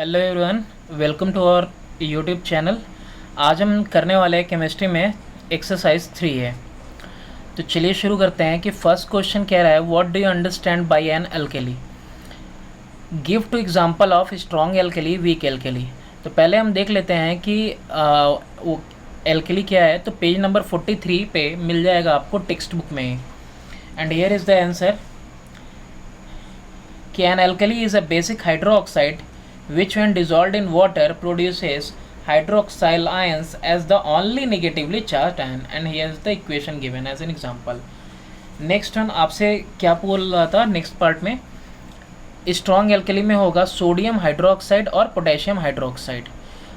Hello everyone, welcome to our YouTube channel. आज हम करने वाले हैं केमिस्ट्री में एक्सरसाइज 3 है। तो चलिए शुरू करते हैं कि फर्स्ट क्वेश्चन कह रहा है what do you understand by an alkali, give two example of strong alkali, weak alkali. तो पहले हम देख लेते हैं कि वो एल्केली क्या है। तो पेज नंबर 43 पे मिल जाएगा आपको टेक्स्ट बुक में। And here is the answer कि an alkali is a basic hydroxide which when dissolved in water produces hydroxyl ions as the only negatively charged ion, and here is the equation given as an example. Next one आपसे क्या बोल रहा था next part में, strong alkali में होगा sodium hydroxide और potassium hydroxide.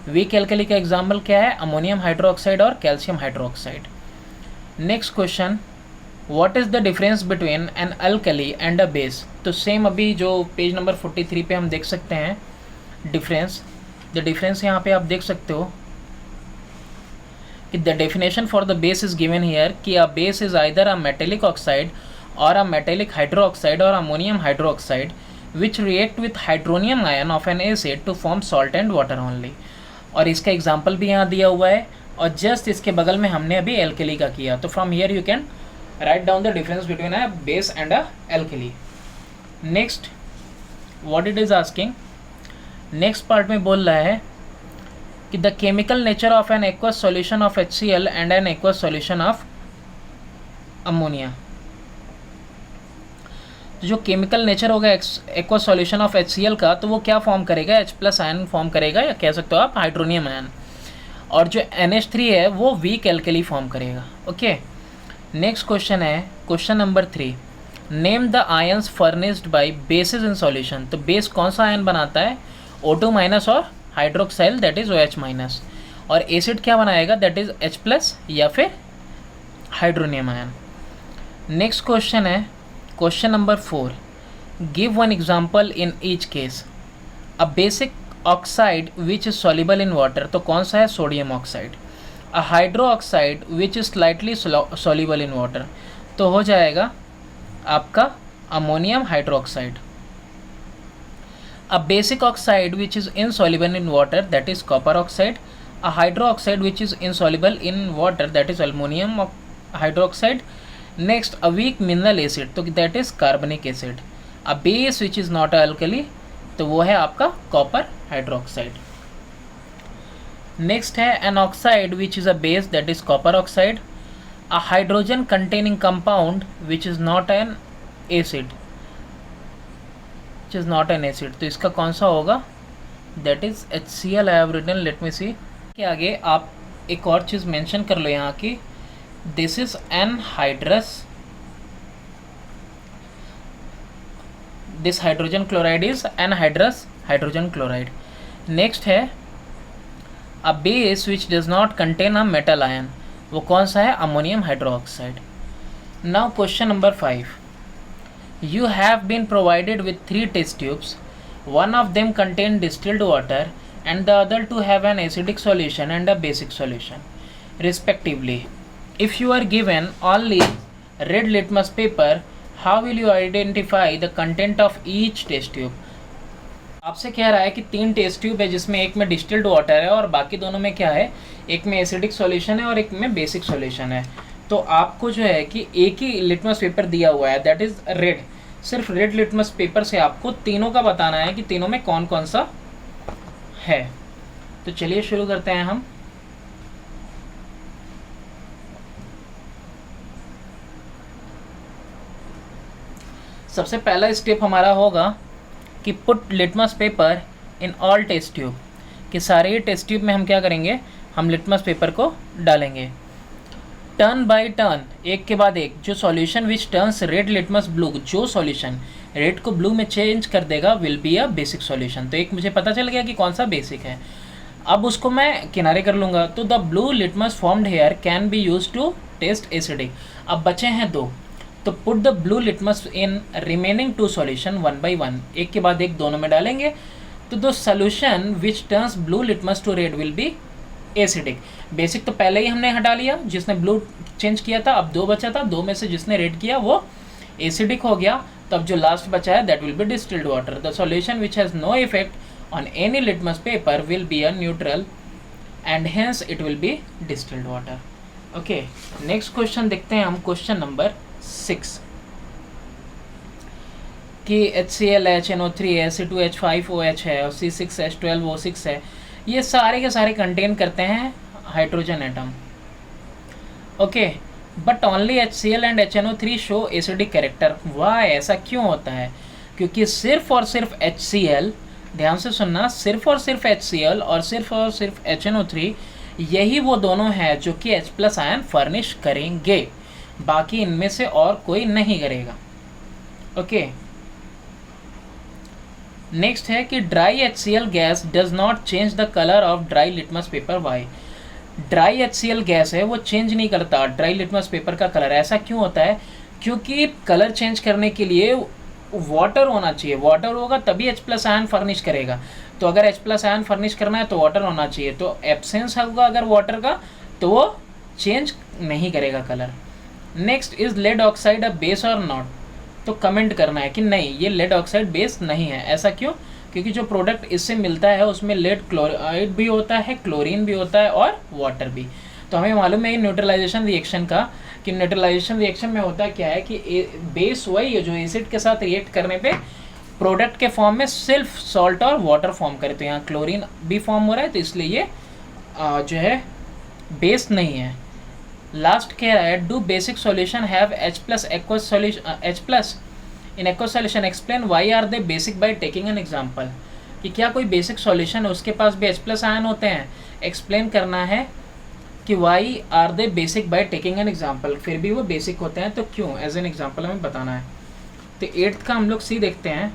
Weak alkali का एग्जाम्पल क्या है, अमोनियम हाइड्रोक्साइड और calcium hydroxide. Next question, what is the difference between an alkali and a base. तो सेम अभी जो पेज नंबर 43 पे हम देख सकते हैं डिफरेंस। द डिफरेंस यहाँ पे आप देख सकते हो कि the definition for the base is given here कि a base is either a metallic oxide और अ मेटेलिक हाइड्रो ऑक्साइड और ammonium hydroxide which react with hydronium ion of an acid to form salt and water only. और इसका example भी यहाँ दिया हुआ है और जस्ट इसके बगल में हमने अभी एल्केली का किया। तो from here you can write down the difference between a base and a alkali. Next what it is asking, next part में बोल रहा है कि the chemical nature of an aqueous solution of HCl and an aqueous solution of ammonia. तो जो chemical nature होगा aqueous solution of HCl का, तो वो क्या फॉर्म करेगा, H+ आयन फॉर्म करेगा, या कह सकते हो आप हाइड्रोनियम आयन। और जो NH3 है वो वीक एल्केली फॉर्म करेगा। ओके, नेक्स्ट क्वेश्चन है question number 3, name the ions furnished bye basis in solution. तो बेस कौन सा आयन बनाता है, O2 माइनस और hydroxyl that is OH minus. और एसिड क्या बनाएगा, दैट इज H+ या फिर हाइड्रोनियम आयन। नेक्स्ट क्वेश्चन है question number 4, give one example in each case. A basic oxide which is soluble in water, तो कौन सा है, sodium oxide. A hydro oxide which is slightly soluble in water, तो हो जाएगा आपका ammonium hydroxide. A basic oxide which is insoluble in water, that is copper oxide. A hydroxide which is insoluble in water, that is aluminum hydroxide. Next, a weak mineral acid, तो that is carbonic acid. A base which is not a alkali, तो वो है आपका copper hydroxide. Next है an oxide which is a base, that is copper oxide. A hydrogen containing compound which is not an acid, is not an acid, तो इसका कौन सा होगा, that is HCl। I have written, let me see. के आगे आप एक और चीज़ मेंशन कर लो यहाँ की, this is anhydrous, this hydrogen chloride is anhydrous hydrogen chloride. Next है a base which does not contain a metal ion, वो कौन सा है, ammonium hydroxide. Now question number 5, you have been provided with 3 test tubes, one of them contain distilled water and the other two have an acidic solution and a basic solution respectively. If you are given only red litmus paper, how will you identify the content of each test tube? आपसे कह रहा है कि 3 test tube है जिसमें एक में distilled water है और बाकी दोनों में क्या है, एक में एसिडिक सॉल्यूशन है और एक में बेसिक सॉल्यूशन है। तो आपको जो है कि एक ही लिटमस पेपर दिया हुआ है, दैट इज रेड, सिर्फ रेड लिटमस पेपर से आपको तीनों का बताना है कि तीनों में कौन कौन सा है। तो चलिए शुरू करते हैं हम। सबसे पहला स्टेप हमारा होगा कि put litmus paper in all test tube, कि सारे ही टेस्ट ट्यूब में हम क्या करेंगे, हम लिटमस पेपर को डालेंगे टर्न बाय टर्न, एक के बाद एक। जो solution which turns red litmus blue, जो सॉल्यूशन रेड को ब्लू में चेंज कर देगा, will be a basic solution. तो एक मुझे पता चल गया कि कौन सा बेसिक है। अब उसको मैं किनारे कर लूँगा। तो the blue litmus formed here can be use to test acidic. अब बचे हैं 2, तो put the blue litmus in remaining 2 solution 1 by 1, एक के बाद एक दोनों में डालेंगे। तो the solution which turns blue litmus to red will be acidic. Basic तो पहले ही हमने हटा लिया, जिसने ब्लू चेंज किया था। अब 2 बचा था, 2 में से जिसने रेड किया वो एसिडिक हो गया। तब जो लास्ट बचा है that will be distilled water. The solution which has no effect on any litmus paper will be a neutral and hence it will be distilled water. Okay, next question देखते हैं हम, question number 6 कि HCl HNO3 Ac2H5OH है और C6H12O6 है, ये सारे के सारे कंटेन करते हैं hydrogen atom. Okay, but only HCl and HNO3 show acidic character. वाह, ऐसा क्यों होता है? क्योंकि सिर्फ और सिर्फ HCl, ध्यान से सुनना, सिर्फ और सिर्फ HCl और सिर्फ HNO3 यही वो दोनों हैं जो कि H+ आयन फर्निश करेंगे, बाकी इनमें से और कोई नहीं करेगा। ओके, नेक्स्ट है कि dry HCl gas does not change the colour of dry litmus paper. Why? Dry HCl gas है वो चेंज नहीं करता ड्राई लिटमस पेपर का कलर। ऐसा क्यों होता है? क्योंकि कलर चेंज करने के लिए वाटर होना चाहिए, वाटर होगा तभी H+ आयन फर्निश करेगा। तो अगर H+ आयन फर्निश करना है तो वाटर होना चाहिए, तो एब्सेंस होगा अगर वाटर का तो वो चेंज नहीं करेगा colour. Next, is lead oxide a base or not? तो कमेंट करना है कि नहीं, ये लेड ऑक्साइड बेस नहीं है। ऐसा क्यों? क्योंकि जो प्रोडक्ट इससे मिलता है उसमें लेड क्लोराइड भी होता है, क्लोरीन भी होता है और वाटर भी। तो हमें मालूम है न्यूट्रलाइजेशन रिएक्शन का कि न्यूट्रलाइजेशन रिएक्शन में होता क्या है कि बेस वही है जो एसिड के साथ रिएक्ट करने पे प्रोडक्ट के फॉर्म में सिर्फ सॉल्ट और वाटर फॉर्म करे। तो यहाँ क्लोरीन भी फॉर्म हो रहा है, तो इसलिए ये जो है बेस नहीं है। लास्ट कह रहा है, do basic solution have H+ aqueous solution H+ in aqueous solution, explain why are they basic by taking an example. कि क्या कोई बेसिक सॉल्यूशन है उसके पास भी H+ आयन होते हैं, एक्सप्लेन करना है कि why are they basic by taking an example, फिर भी वो बेसिक होते हैं तो क्यों, एज एन एग्जांपल हमें बताना है। तो 8th का हम लोग सी देखते हैं,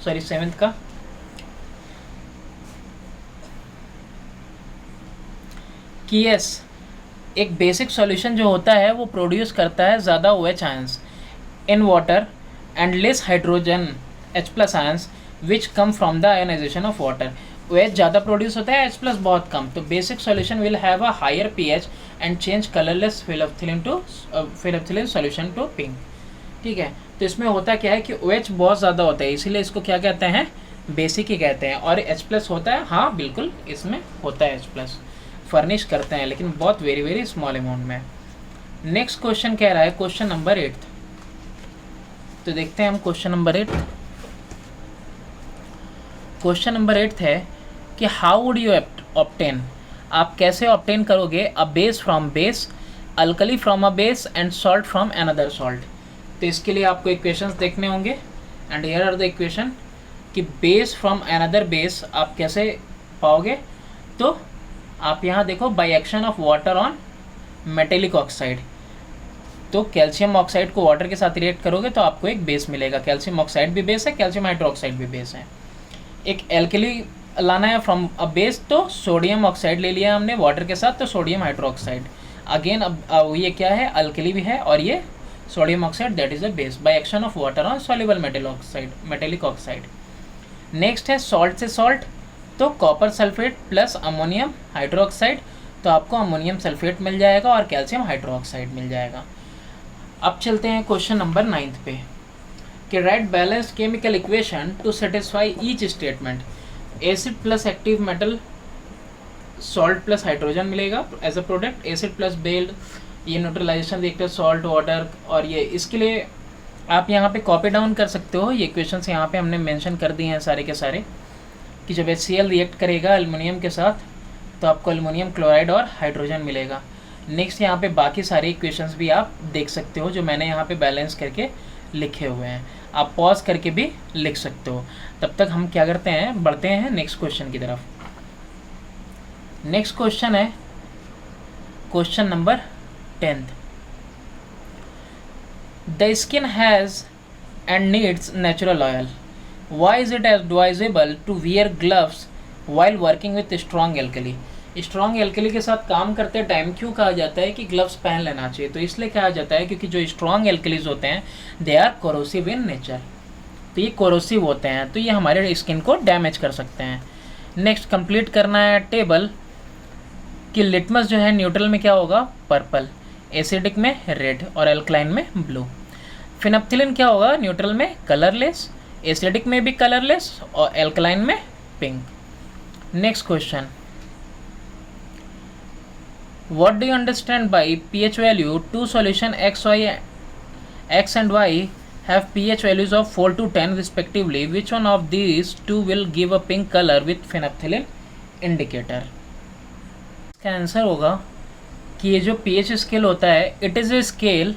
सॉरी 7th का। कि यस, एक बेसिक सॉल्यूशन जो होता है वो प्रोड्यूस करता है ज़्यादा OH ions in water and less hydrogen H+ ions which come from the ionisation of water. OH ज़्यादा प्रोड्यूस होता है, H+ बहुत कम। तो basic solution will have a higher pH and change colourless phenolphthalein solution to pink. ठीक है, तो इसमें होता क्या है कि OH बहुत ज़्यादा होता है, इसीलिए इसको क्या कहते हैं, बेसिक ही कहते हैं। और H+ होता है, हाँ बिल्कुल इसमें होता है H+, फर्निश करते हैं लेकिन बहुत वेरी वेरी स्मॉल अमाउंट में। नेक्स्ट क्वेश्चन कह रहा है, क्वेश्चन नंबर 8। तो देखते हैं हम क्वेश्चन नंबर 8। क्वेश्चन नंबर 8 है कि हाउ वुड यू ऑब्टेन, आप कैसे ऑब्टेन करोगे a base from base, alkali from a base and salt from another salt. तो इसके लिए आपको इक्वेशंस देखने होंगे and here are the equation कि बेस फ्रॉम अनदर बेस आप कैसे पाओगे। तो आप यहाँ देखो, by action of water on metallic oxide, तो कैल्शियम ऑक्साइड को वाटर के साथ रिएक्ट करोगे तो आपको एक बेस मिलेगा। कैल्शियम ऑक्साइड भी बेस है, कैल्शियम हाइड्रोक्साइड भी बेस है। एक एल्कली लाना है फ्रॉम अ बेस, तो सोडियम ऑक्साइड ले लिया हमने वाटर के साथ, तो सोडियम हाइड्रोक्साइड। अगेन अब ये क्या है, अल्कली भी है और ये sodium oxide, that is a base bye action of water on soluble metallic oxide. Next है सॉल्ट से सॉल्ट, तो copper sulphate plus ammonium hydroxide, तो आपको अमोनियम सल्फेट मिल जाएगा और कैल्शियम हाइड्रोक्साइड मिल जाएगा। अब चलते हैं क्वेश्चन नंबर 9 पे कि write balance chemical equation to satisfy each statement. Acid plus active metal, salt plus hydrogen मिलेगा as a product, acid plus बेल्ड, ये न्यूट्रलाइजेशन रिएक्टर सॉल्ट वाटर। और ये इसके लिए आप यहाँ पे कॉपी डाउन कर सकते हो, ये इक्वेशंस यहाँ पे हमने मेंशन कर दिए हैं सारे के सारे कि जब HCl रिएक्ट करेगा एल्युमिनियम के साथ तो आपको एल्युमिनियम क्लोराइड और हाइड्रोजन मिलेगा। नेक्स्ट यहाँ पे बाकी सारे इक्वेशंस भी आप देख सकते हो जो मैंने यहाँ पे बैलेंस करके लिखे हुए हैं, आप पॉज करके भी लिख सकते हो। तब तक हम क्या करते हैं, बढ़ते हैं नेक्स्ट क्वेश्चन की तरफ। नेक्स्ट क्वेश्चन है question number 10। The skin has and needs natural oil, why is it advisable to wear gloves while working with strong alkali। Strong alkali के साथ काम करते टाइम क्यों कहा जाता है कि ग्लव्स पहन लेना चाहिए, तो इसलिए कहा जाता है क्योंकि जो स्ट्रॉन्ग एल्कलीज होते हैं they are corrosive in nature, तो ये कोरोसिव होते हैं, तो ये हमारे स्किन को डैमेज कर सकते हैं। नेक्स्ट कंप्लीट करना है टेबल कि लिटमस जो है न्यूट्रल में क्या होगा, पर्पल, एसिडिक में रेड और एल्कलाइन में ब्लू। फिनप्थिलिन क्या होगा, न्यूट्रल में कलरलेस, एसिडिक में भी कलरलेस और एल्कलाइन में पिंक। Next question, what do you understand by pH value two solution x and y have pH values of 4 to 10 respectively, which one of these two will give a pink color with phenolphthalein indicator? इसका answer होगा कि ये जो pH scale होता है, it is a scale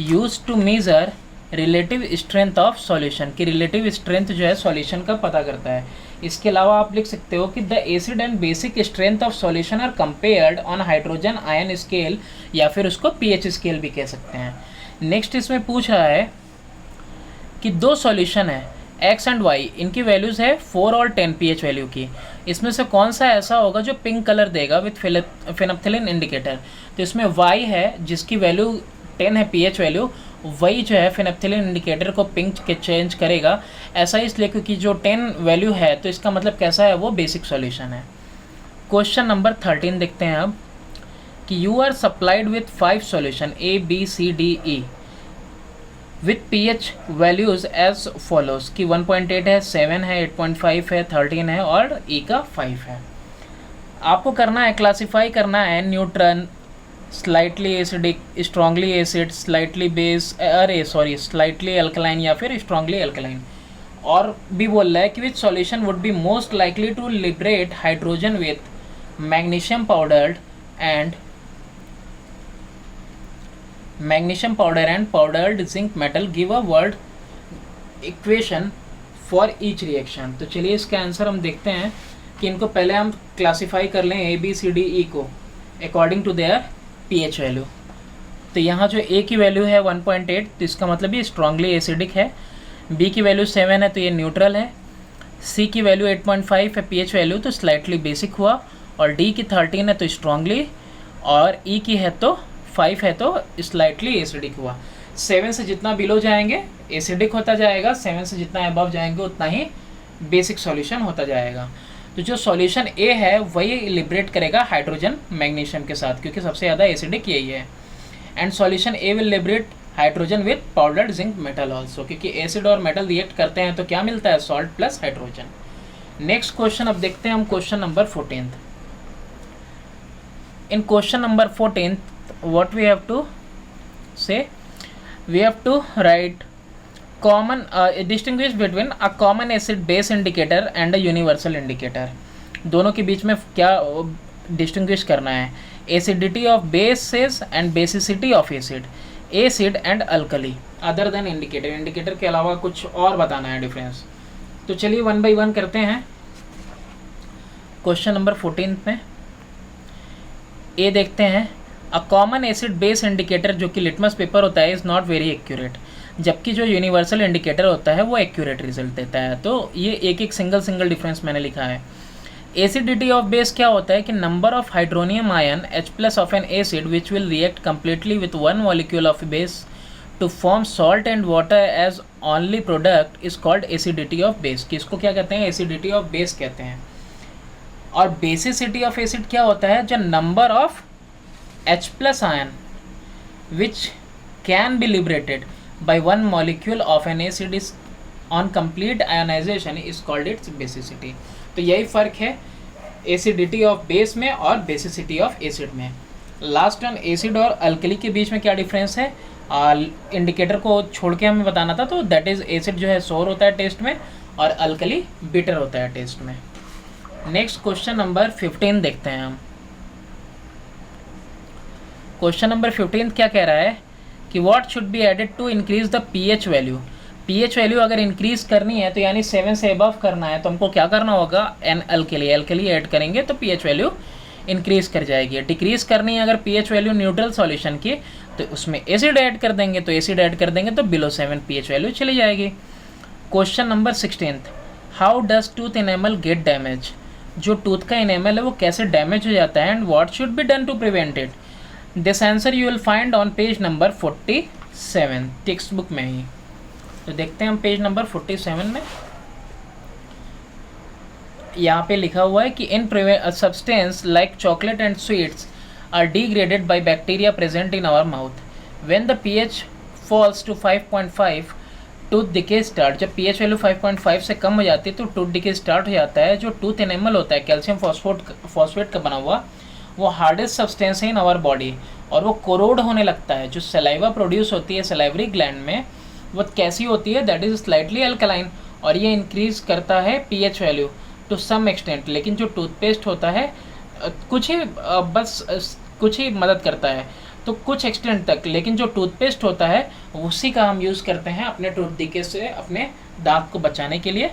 use to measure relative strength of solution, कि relative strength जो है सॉल्यूशन का पता करता है। इसके अलावा आप लिख सकते हो कि the acid and basic strength of solution are compared on hydrogen ion scale, या फिर उसको pH स्केल भी कह सकते हैं। नेक्स्ट इसमें पूछ रहा है कि दो सॉल्यूशन है x एंड y, इनकी वैल्यूज़ है 4 और 10 pH वैल्यू की, इसमें से कौन सा ऐसा होगा जो पिंक कलर देगा विथ फेनोप्थेलिन इंडिकेटर? तो इसमें y है जिसकी वैल्यू 10 है pH वैल्यू, वही जो है फेनोप्थेलिन इंडिकेटर को पिंक के चेंज करेगा। ऐसा इसलिए क्योंकि जो 10 वैल्यू है तो इसका मतलब कैसा है, वो बेसिक सॉल्यूशन है। क्वेश्चन नंबर 13 देखते हैं अब कि you are supplied with 5 solution A B C D E with pH values as follows, कि 1.8 है, 7 है, 8.5 है, 13 है और E का 5 है। आपको करना है, क्लासीफाई करना है neutral, slightly acidic, strongly acid, slightly base, slightly alkaline या फिर स्ट्रांगली अल्कलाइन। और भी बोल रहा है कि which solution would be most likely to liberate hydrogen with magnesium powder and powdered zinc metal, give a word equation for each reaction। तो चलिए इसका आंसर हम देखते हैं कि इनको पहले हम क्लासीफाई कर लें A B C D E को according to their pH value. तो यहाँ जो A की वैल्यू है 1.8, तो इसका मतलब ये स्ट्रांगली एसिडिक है। B की वैल्यू 7 है तो ये न्यूट्रल है। C की वैल्यू 8.5 है pH वैल्यू, तो स्लाइटली बेसिक हुआ। और D की 13 है तो स्ट्रांगली, और E की है तो 5 है तो स्लाइटली एसिडिक हुआ। 7 से जितना बिलो जाएंगे एसिडिक होता जाएगा, 7 से जितना अबव जाएंगे उतना ही बेसिक सॉल्यूशन होता जाएगा। तो जो सॉल्यूशन ए है वही लिबरेट करेगा हाइड्रोजन मैग्नीशियम के साथ, क्योंकि सबसे ज़्यादा एसिडिक यही है। And solution A will liberate hydrogen with powdered zinc metal also, क्योंकि एसिड और मेटल रिएक्ट करते हैं तो क्या मिलता है, salt plus hydrogen. Next question अब देखते हैं हम, question number 14। In question number 14 what we have to say, we have to write common distinguish between a common acid base indicator and a universal indicator। दोनों के बीच में क्या distinguish करना है, acidity of bases and basicity of acid, acid and alkali other than indicator, indicator के अलावा कुछ और बताना है डिफरेंस। तो चलिए 1 by 1 करते हैं। क्वेश्चन नंबर 14 में ए देखते हैं, a common acid base indicator जो कि लिटमस पेपर होता है इज़ नॉट वेरी एक्यूरेट, जबकि जो यूनिवर्सल इंडिकेटर होता है वो एक्यूरेट रिजल्ट देता है। तो ये एक सिंगल डिफरेंस मैंने लिखा है। एसिडिटी ऑफ बेस क्या होता है कि number of hydronium ion H+ of an acid which will react completely with 1 molecule of base to form salt and water as only product is called acidity of base, कि इसको क्या कहते हैं, acidity of base कहते हैं। और basicity of acid क्या होता है, जो number of H+ ion which can be liberated by 1 molecule of an acid is on complete ionization is called its basicity। तो यही फ़र्क है एसिडिटी ऑफ बेस में और बेसिसिटी ऑफ एसिड में। लास्ट वन, एसिड और अल्कली के बीच में क्या डिफरेंस है, इंडिकेटर को छोड़ के हमें बताना था, तो दैट इज़ एसिड जो है सोर होता है टेस्ट में और अल्कली बिटर होता है टेस्ट में। नेक्स्ट क्वेश्चन नंबर 15 देखते हैं हम। क्वेश्चन नंबर 15 क्या कह रहा है कि what should be added to increase the pH value. pH value अगर इंक्रीज करनी है तो यानी 7 से अबव करना है तो हमको क्या करना होगा, एन अल्कली ऐड करेंगे तो pH वैल्यू इंक्रीज कर जाएगी। डिक्रीज करनी है अगर pH वैल्यू न्यूट्रल सॉल्यूशन की तो उसमें एसिड ऐड कर देंगे, तो एसिड ऐड कर देंगे तो बिलो 7 pH वैल्यू चली जाएगी। Question number 16, how does tooth enamel get damage, जो टूथ का इनेमल है वो कैसे डैमेज हो जाता है, and what should be done to prevent it. This answer you will find on page number 47 text book में ही। तो देखते हैं हम पेज नंबर 47 में, यहाँ पे लिखा हुआ है कि in substance like chocolate and sweets are degraded by bacteria present in our mouth when the pH falls to 5.5 tooth decay start, जब पीएच वैल्यू 5.5 से कम हो जाती है तो टूथ डिके स्टार्ट हो जाता है। जो टूथ एनिमल होता है कैल्शियम फॉस्फेट का बना हुआ, वो हार्डेस्ट सब्सटेंस है इन आवर बॉडी, और वो कोरोड होने लगता है। जो सलाइवा प्रोड्यूस होती है सलाइवरी ग्लैंड में, वो कैसी होती है, दैट इज स्लाइटली अल्कलाइन, और ये इंक्रीज करता है pH value to some extent. लेकिन जो टूथपेस्ट होता है कुछ ही कुछ ही मदद करता है, तो कुछ एक्सटेंट तक। लेकिन जो टूथपेस्ट होता है उसी का हम यूज़ करते हैं अपने टूथ डिके से अपने दांत को बचाने के लिए।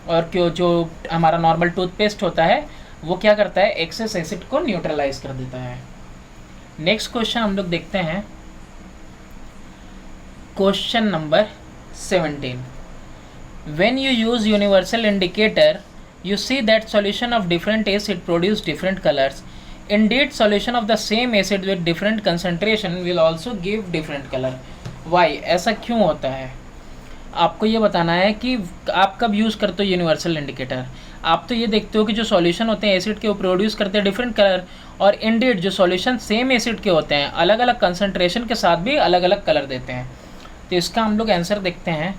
और क्यों जो हमारा नॉर्मल टूथपेस्ट होता है वो क्या करता है, एक्सेस एसिड को न्यूट्रलाइज कर देता है। नेक्स्ट क्वेश्चन हम लोग देखते हैं, question number 17। When you use universal indicator you see that solution of different acid produce different colors. Indeed, solution of the same acid with different concentration will also give different color. Why? ऐसा क्यों होता है? आपको ये बताना है कि आप कब यूज़ करते हो यूनिवर्सल इंडिकेटर। आप तो ये देखते हो कि जो सॉल्यूशन होते हैं एसिड के वो प्रोड्यूस करते हैं डिफरेंट कलर, और इंडीड जो सॉल्यूशन सेम एसिड के होते हैं अलग अलग कंसनट्रेशन के साथ भी अलग अलग कलर देते हैं। तो इसका हम लोग आंसर देखते हैं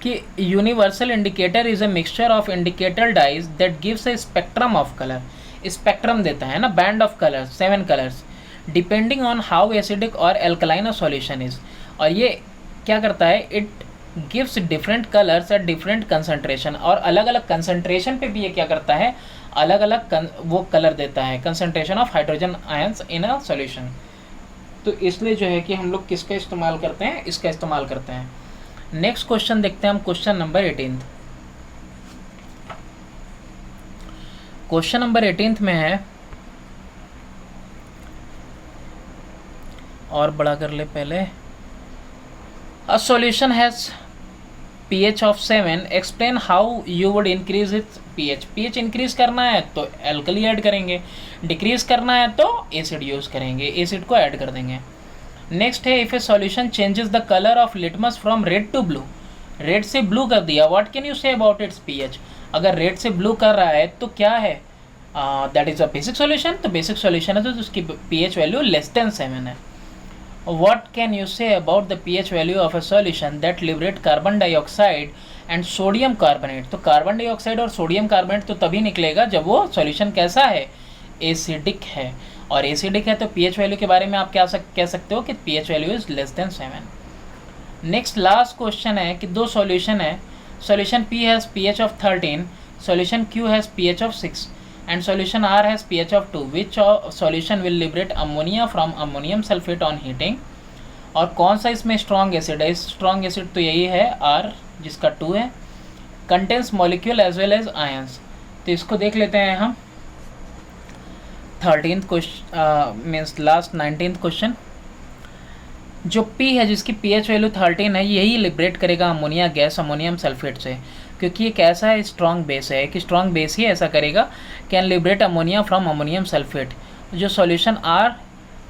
कि universal indicator is a mixture of indicator dyes that gives a spectrum of colour. Spectrum देता है ना, band of colours, 7 colours, depending on how acidic or alkaline a solution is. और ये क्या करता है, it gives different colours at different concentration, और अलग अलग कंसनट्रेशन पे भी ये क्या करता है, अलग अलग वो कलर देता है, concentration of hydrogen ions in a solution. तो इसलिए जो है कि हम लोग किसका इस्तेमाल करते हैं, इसका इस्तेमाल करते हैं। नेक्स्ट क्वेश्चन देखते हैं हम, क्वेश्चन नंबर 18। क्वेश्चन नंबर 18 में है, और बड़ा कर ले पहले, a solution has pH of 7, explain how you would increase its pH। pH increase करना है तो एल्कली ऐड करेंगे, डिक्रीज करना है तो एसिड यूज़ करेंगे, एसिड को ऐड कर देंगे। नेक्स्ट है, if a solution changes the colour of litmus from red to blue, red से ब्लू कर दिया, what can you say about its pH। अगर रेड से ब्लू कर रहा है तो क्या है, that is a basic solution. तो बेसिक सॉल्यूशन है तो उसकी pH वैल्यू लेस देन 7 है। What can you say about the pH value of a solution that liberate carbon dioxide and sodium carbonate. तो कार्बन डाइऑक्साइड और sodium carbonate तो तभी निकलेगा जब वो सॉल्यूशन कैसा है, एसिडिक है, और एसिडिक है तो pH वैल्यू के बारे में आप क्या कह सकते हो कि pH value is less than 7। Next last question है कि दो सॉल्यूशन है, solution P has pH of 13, solution Q has pH of 6 and solution R has pH of 2, which solution will liberate ammonia from ammonium sulphate on heating. और कौन सा इसमें strong acid है, strong acid तो यही है R जिसका 2 है, contains molecule as well as ions. तो इसको देख लेते हैं हम 13th question means last 19th question. जो P है जिसकी pH वैल्यू 13 है, यही लिबरेट करेगा अमोनिया गैस अमोनियम सल्फेट से, क्योंकि ये कैसा है, स्ट्रॉन्ग बेस है, कि स्ट्रॉन्ग बेस ही ऐसा करेगा, can liberate ammonia from ammonium sulphate. जो सॉल्यूशन R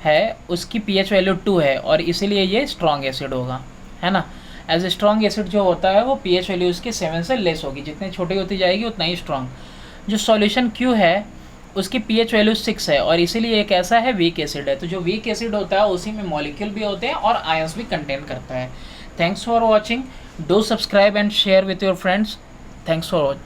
है उसकी pH वैल्यू 2 है और इसीलिए ये स्ट्रॉन्ग एसिड होगा, है ना। एज ए स्ट्रॉन्ग एसिड जो होता है वो pH वैल्यू उसकी 7 से लेस होगी, जितनी छोटी होती जाएगी उतना ही स्ट्रॉन्ग। जो सॉल्यूशन Q है उसकी pH वैल्यू 6 है और इसीलिए एक ऐसा है वीक एसिड है। तो जो वीक एसिड होता है उसी में मॉलिक्यूल भी होते हैं और आयंस भी कंटेन करता है। Thanks for watching, do subscribe and share with your friends. Thanks for